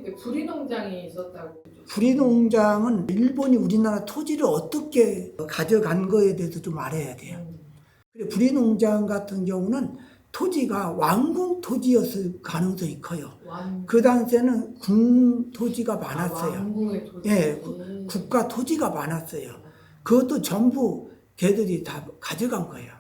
일본이 때 부리농장이 있었다고. 부리농장은 일본이 우리나라 토지를 어떻게 가져간 거에 대해서 좀 알아야 돼요. 그리고 부리농장 같은 경우는 토지가 왕궁 토지였을 가능성이 커요. 그 당시에는 궁 토지가 많았어요. 왕궁의 토지. 예, 국가 토지가 많았어요. 그것도 전부 걔들이 다 가져간 거예요.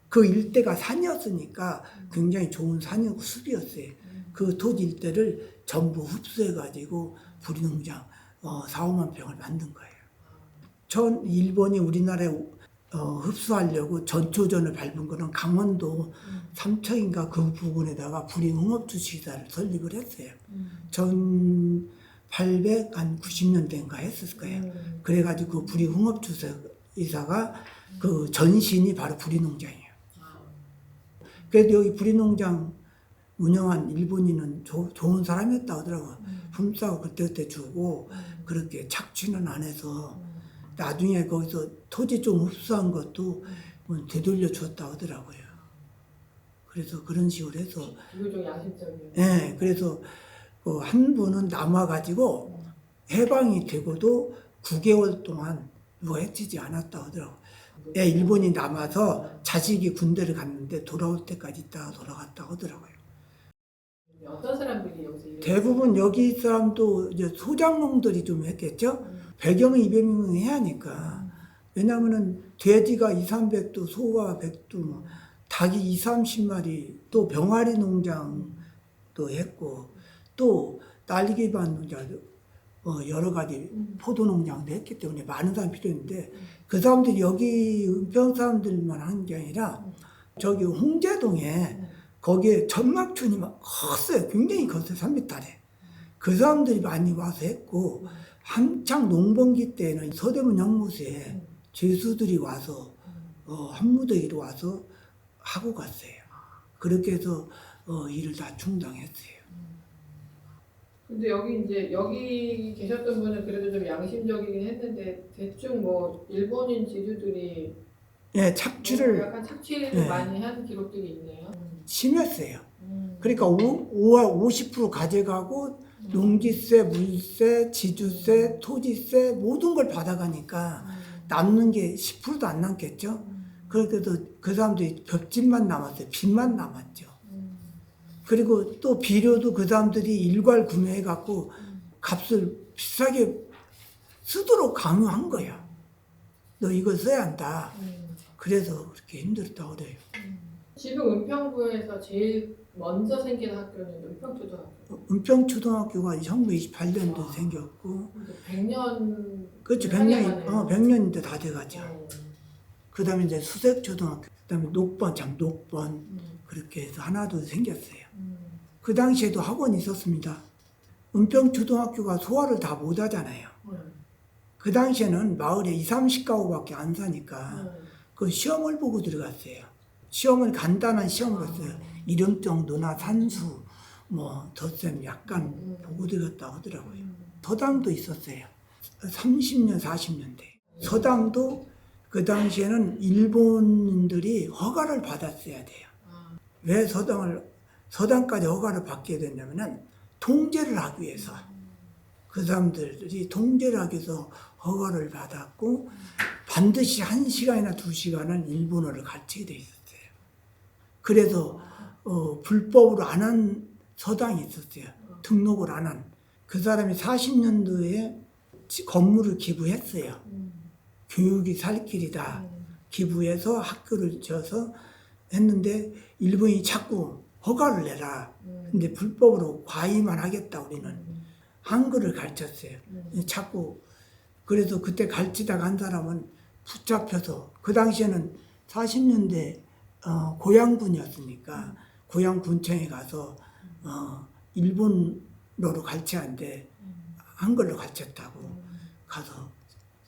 그 일대가 산이었으니까 굉장히 좋은 산이었고 숲이었어요. 그 토지 일대를 전부 흡수해가지고 부리농장 4, 5만 평을 만든 거예요. 일본이 우리나라에 흡수하려고 전초전을 밟은 거는 강원도 삼척인가 그 부분에다가 부리흥업주시사를 설립을 했어요. 1890년대인가 했을 거예요. 그래가지고 그 부리흥업주시사가 그 전신이 바로 부리농장이에요. 그래도 여기 부리농장 운영한 일본인은 좋은 사람이었다 하더라고요. 품삯 그때 주고 그렇게 착취는 안 해서 나중에 거기서 토지 좀 흡수한 것도 되돌려 줬다 하더라고요. 그래서 그런 식으로 해서 이거 좀 야심적이에요. 네, 그래서 한 분은 남아가지고 해방이 되고도 9개월 동안 누가 해치지 않았다 하더라고요. 네, 일본이 남아서 자식이 군대를 갔는데 돌아올 때까지 있다가 돌아갔다 하더라고요. 어떤 사람들이 여기서 대부분 여기 사람도 이제 소장농들이 좀 했겠죠. 배경을 200명 해야 하니까. 왜냐면은 돼지가 2, 300도, 소가 100도, 닭이 2, 30마리, 또 병아리 농장도 했고, 또 날개반 농장도 여러 가지 포도 농장도 했기 때문에 많은 사람이 필요했는데 그 사람들이 여기 은평 사람들만 한 게 아니라 저기 홍제동에 거기에 전막촌이 막 컸어요. 굉장히 컸어요. 3m래. 그 사람들이 많이 와서 했고 한창 농번기 때는 서대문 형무소에 죄수들이 와서 한무더기로 와서 하고 갔어요. 그렇게 해서 일을 다 충당했어요. 근데 여기 계셨던 분은 그래도 좀 양심적이긴 했는데 대충 뭐 일본인 지주들이 예, 착취를 약간 착취를 네. 많이 한 기록들이 있네요. 심했어요. 그러니까 50% 가져가고 농지세, 물세, 지주세, 토지세 모든 걸 받아가니까 남는 게 10%도 안 남겠죠. 그래도 그 사람들이 벽집만 남았어요. 빚만 남았죠. 그리고 또 비료도 그 사람들이 일괄 구매해갖고 값을 비싸게 쓰도록 강요한 거야. 너 이거 써야 한다. 그래서 그렇게 힘들었다고 그래요. 지금 은평구에서 제일 먼저 생긴 학교는 은평초등학교. 은평초등학교가 1928년도에 생겼고 100년. 그렇죠. 100년인데 다 돼가죠. 그 다음에 이제 수색초등학교, 그 다음에 녹번, 그렇게 해서 하나도 생겼어요. 그 당시에도 학원이 있었습니다. 은평초등학교가 소화를 다 못 하잖아요. 그 당시에는 마을에 20, 30가구밖에 안 사니까 그 시험을 보고 들어갔어요. 시험을 간단한 시험을 봤어요. 이름 정도나 산수, 뭐 덧셈 약간 보고 들어갔다 하더라고요. 서당도 있었어요. 30년, 40년대. 서당도 그 당시에는 일본인들이 허가를 받았어야 돼요. 왜 서당까지 허가를 받게 됐냐면은 통제를 하기 위해서. 그 사람들이 통제를 하기 위해서 허가를 받았고 반드시 1시간이나 2시간은 일본어를 가르치게 돼 있었어요. 그래서 불법으로 안 한 서당이 있었어요. 등록을 안 한. 그 사람이 40년도에 건물을 기부했어요. 교육이 살 길이다. 기부해서 학교를 지어서 했는데 일본이 자꾸 허가를 내라. 근데 불법으로 과외만 하겠다 우리는. 한글을 가르쳤어요. 자꾸 그래서 그때 가르치다가 한 사람은 붙잡혀서 그 당시에는 40년대 고향군이었으니까 고향군청에 가서 일본어로 가르치는데 한글로 가르쳤다고 가서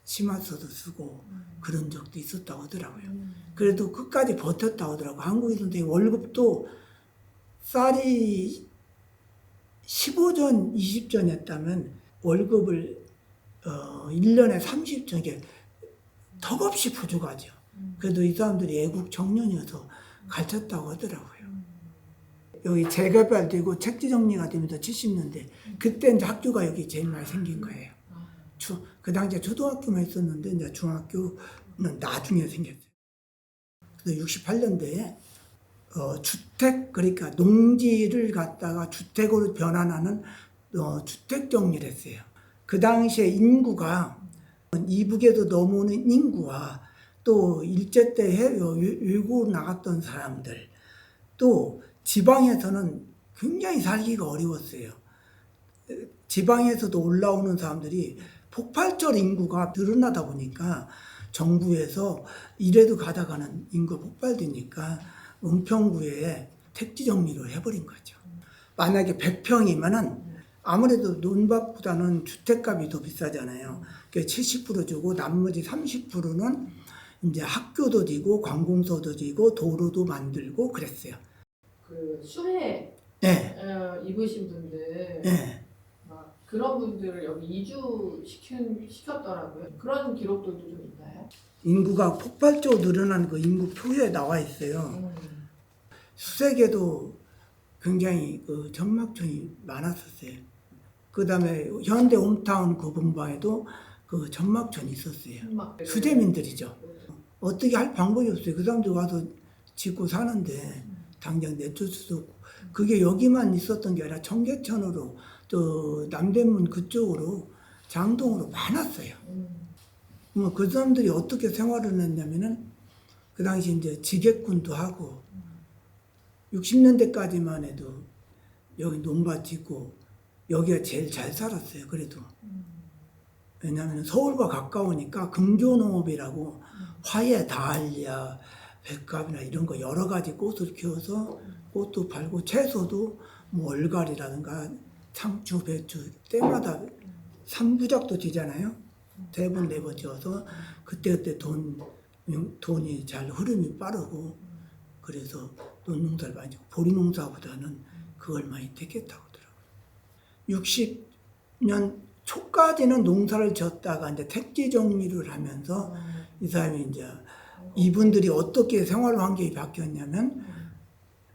심화서도 쓰고 그런 적도 있었다고 하더라고요. 그래도 끝까지 버텼다고 하더라고요. 한국에서는 되게 월급도 쌀이 15전, 20전 했다면 월급을 1년에 30전, 이게 턱없이 부족하죠. 그래도 이 사람들이 애국 청년이어서 가르쳤다고 하더라고요. 여기 재개발되고 책지 정리가 되면서 70년대 그때 이제 학교가 여기 제일 많이 생긴 거예요. 그 당시에 초등학교만 있었는데 이제 중학교는 나중에 생겼어요. 그래서 68년도에 주택 그러니까 농지를 갖다가 주택으로 변환하는 주택 정리를 했어요. 그 당시에 인구가 이북에서 넘어오는 인구와 또 일제 때 외국으로 나갔던 사람들 또 지방에서는 굉장히 살기가 어려웠어요. 지방에서도 올라오는 사람들이 폭발적 인구가 늘어나다 보니까 정부에서 이래도 가다가는 인구가 폭발되니까 은평구에 택지 정리를 해버린 거죠. 만약에 100평이면은 아무래도 논밭보다는 주택값이 더 비싸잖아요. 그러니까 70% 주고 나머지 30%는 이제 학교도 지고 관공서도 지고 도로도 만들고 그랬어요. 그 수해 네. 입으신 분들 네. 막 그런 분들을 여기 시켰더라고요. 그런 기록들도 좀 있나요? 인구가 폭발적으로 늘어나는 그 인구 표에 나와 있어요. 수색에도 굉장히 그 전막촌이 많았었어요. 그 다음에 현대 홈타운 그 근방에도 그 전막촌이 있었어요. 수재민들이죠. 어떻게 할 방법이 없어요. 그 사람들 와서 짓고 사는데 당장 내쫓을 수 없고. 그게 여기만 있었던 게 아니라 청계천으로 또 남대문 그쪽으로 장동으로 많았어요. 그 사람들이 어떻게 생활을 했냐면은 그 당시 이제 지객군도 하고 60년대까지만 해도 여기 논밭 짓고 여기가 제일 잘 살았어요. 그래도 왜냐하면 서울과 가까우니까 금조농업이라고 화예, 다알리아, 백합이나 이런 거 여러 가지 꽃을 키워서 꽃도 팔고 채소도 뭐 얼갈이라든가 상추, 배추 때마다 3부작도 지잖아요. 대번 네번 지어서 그때 돈이 잘 흐름이 빠르고 그래서 논농사를 많이 짓고 보리농사보다는 그걸 많이 택했다고 하더라고요. 60년 초까지는 농사를 졌다가 이제 택지 정리를 하면서 이 사람이 이제 이분들이 어떻게 생활 환경이 바뀌었냐면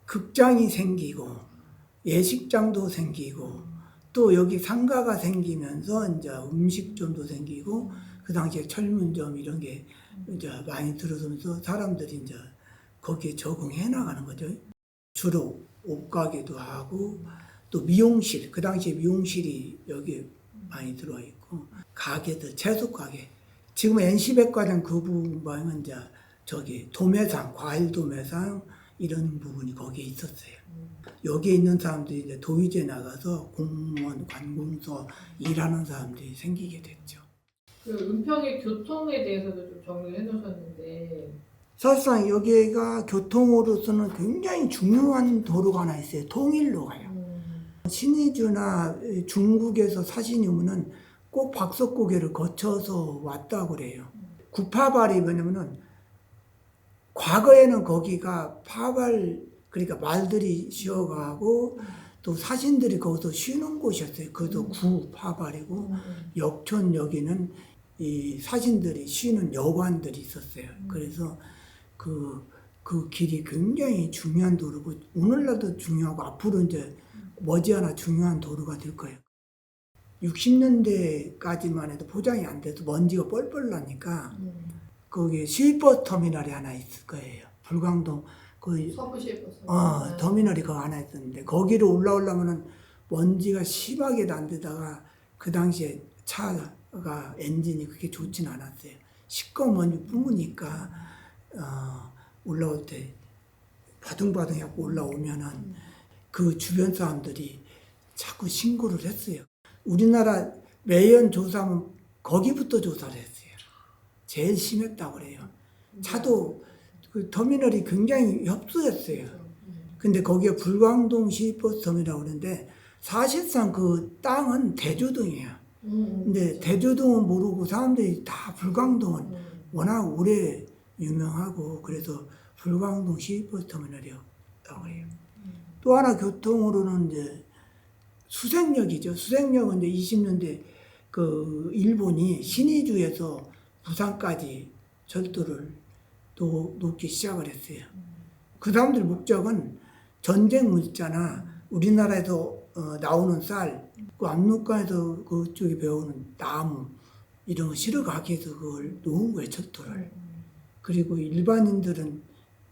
극장이 생기고 예식장도 생기고 또 여기 상가가 생기면서 이제 음식점도 생기고 그 당시에 철문점 이런 게 이제 많이 들어서면서 사람들이 이제 거기에 적응해 나가는 거죠. 주로 옷가게도 하고 또 미용실, 그 당시에 미용실이 여기에 많이 들어와 있고 가게들, 채소 가게. 지금 NC백화점 그 부분은 이제 저기 도매상, 과일 도매상 이런 부분이 거기에 있었어요. 여기에 있는 사람들이 이제 도의제 나가서 공무원, 관공서 일하는 사람들이 생기게 됐죠. 그 은평의 교통에 대해서도 좀 정리해 놓으셨는데 사실상 여기가 교통으로서는 굉장히 중요한 도로가 하나 있어요. 통일로 가요. 신의주나 중국에서 사시려면은 꼭 박석고개를 거쳐서 왔다고 그래요. 구파발이 뭐냐면은 과거에는 거기가 그러니까 말들이 쉬어가고 또 사신들이 거기서 쉬는 곳이었어요. 그것도 구파발이고 역촌 여기는 이 사신들이 쉬는 여관들이 있었어요. 그래서 그 길이 굉장히 중요한 도로고 오늘날도 중요하고 앞으로 이제 머지않아 중요한 도로가 될 거예요. 60년대까지만 해도 포장이 안 돼서 먼지가 뻘뻘 나니까 거기에 시외버스 터미널이 하나 있을 거예요. 불광동 서부 시외버스 터미널이 그거 하나 있었는데 거기로 올라오려면은 먼지가 심하게 난 데다가 그 당시에 차가 엔진이 그렇게 좋진 않았어요. 시꺼먼 먼지 뿜으니까 올라올 때 바둥바둥 하고 올라오면은 그 주변 사람들이 자꾸 신고를 했어요. 우리나라 매연 조사하면 거기부터 조사를 했어요. 제일 심했다고 그래요. 차도 그 터미널이 굉장히 협소했어요. 근데 거기에 불광동 시외버스 터미널이라고 그러는데 사실상 그 땅은 대조동이에요. 근데 대조동은 모르고 사람들이 다 불광동은 워낙 오래 유명하고 그래서 불광동 시외버스 터미널이었다고 해요. 또 하나 교통으로는 이제 수색역이죠. 수색역은 이제 20년대 그 일본이 신의주에서 부산까지 절도를 놓기 시작을 했어요. 그 사람들 목적은 전쟁 문자나 우리나라에서 나오는 쌀, 그 압록강에서 그쪽에 배우는 나무 이런 거 실어가기 위해서 그걸 놓은 거예요, 철도를. 그리고 일반인들은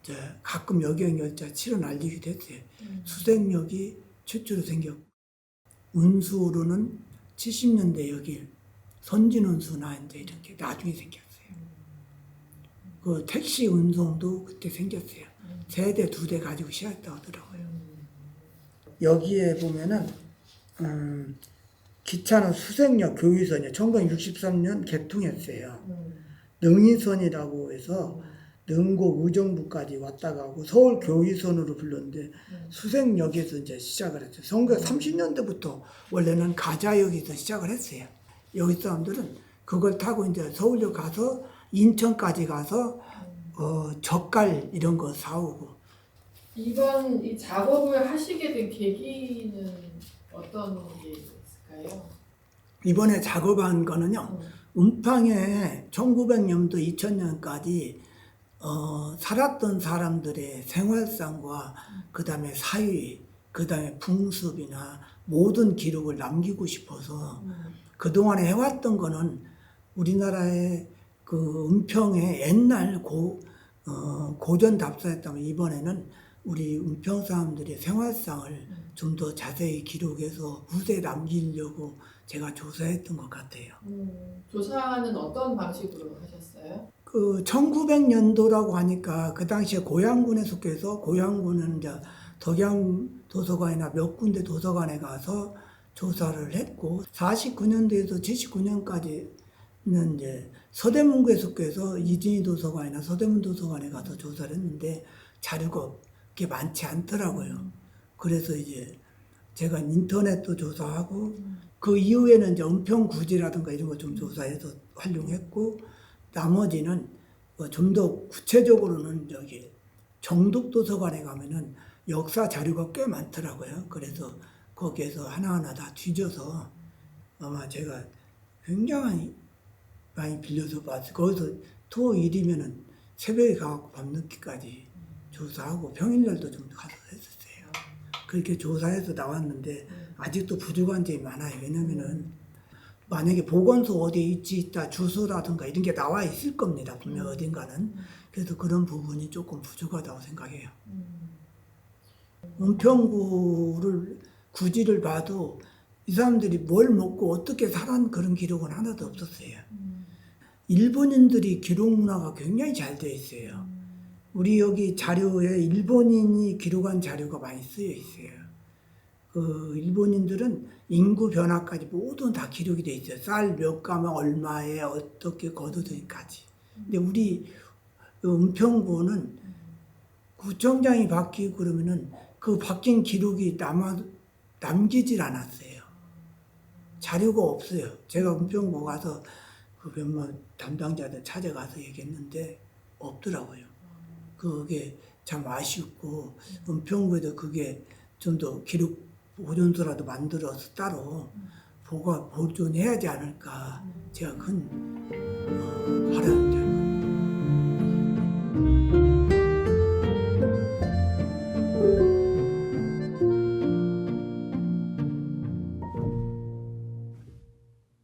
이제 가끔 여객열차 치러 날리기도 했어요. 수색역이 최초로 생겼고, 운수로는 70년대 여기 선진운수나 이제 이렇게 나중에 생겼어요. 그 택시 운송도 그때 생겼어요. 세대, 2대 가지고 시작했다고 하더라고요. 여기에 보면은 기차는 수색역 교위선이요. 1963년 개통했어요. 능이선이라고 해서 능곡 의정부까지 왔다 가고 서울 교위선으로 불렀는데 수색역에서 이제 시작을 했어요. 1930년대부터 원래는 가자역에서 시작을 했어요. 여기 사람들은 그걸 타고 이제 서울역 가서 인천까지 가서 젓갈 이런 거 사오고. 이번 이 작업을 하시게 된 계기는 어떤 게 있을까요? 이번에 작업한 거는요. 은평에 1900년부터 2000년까지 살았던 사람들의 생활상과 그다음에 사위, 그다음에 풍습이나 모든 기록을 남기고 싶어서 그동안에 해왔던 거는 우리나라의 그 은평의 옛날 고전 답사였다면 이번에는 우리 은평 사람들의 생활상을 좀 더 자세히 기록해서 후세에 남기려고 제가 조사했던 것 같아요. 조사는 어떤 방식으로 하셨어요? 그 1900년도라고 하니까 그 당시에 고양군에 속해서 고양군은 이제 덕양도서관이나 몇 군데 도서관에 가서 조사를 했고 49년도에서 79년까지는 이제 서대문구에 속해서 이진희 도서관이나 서대문 도서관에 가서 조사를 했는데 자료가 그렇게 많지 않더라고요. 그래서 이제 제가 인터넷도 조사하고 그 이후에는 이제 은평구지라든가 이런 거 좀 조사해서 활용했고 나머지는 좀 더 구체적으로는 저기 정독도서관에 가면은 역사 자료가 꽤 많더라고요. 그래서 거기에서 하나하나 다 뒤져서 아마 제가 굉장히 많이 빌려서 봤어요. 거기서 토일이면은 새벽에 가고 밤늦게까지 조사하고 평일날도 좀 가서 했었어요. 그렇게 조사해서 나왔는데 아직도 부족한 점이 많아요. 왜냐면은 만약에 보건소 어디에 있다 주소라든가 이런 게 나와 있을 겁니다. 분명 어딘가는. 그래서 그런 부분이 조금 부족하다고 생각해요. 은평구를 구지를 봐도 이 사람들이 뭘 먹고 어떻게 살았는 그런 기록은 하나도 없었어요. 일본인들이 기록 문화가 굉장히 잘 되어 있어요. 우리 여기 자료에 일본인이 기록한 자료가 많이 쓰여 있어요. 그 일본인들은 인구 변화까지 모두 다 기록이 돼 있어요. 쌀 몇 가면 얼마에 어떻게 거두기까지. 근데 우리 은평구는 구청장이 바뀌고 그러면은 그 바뀐 기록이 남기질 않았어요. 자료가 없어요. 제가 은평구 가서 그 몇몇 담당자들 찾아가서 얘기했는데 없더라고요. 그게 참 아쉽고 은평구에도 그게 좀 더 기록 보존소라도 만들어서 따로 보존해야 하지 않을까 제가 큰 바람입니다.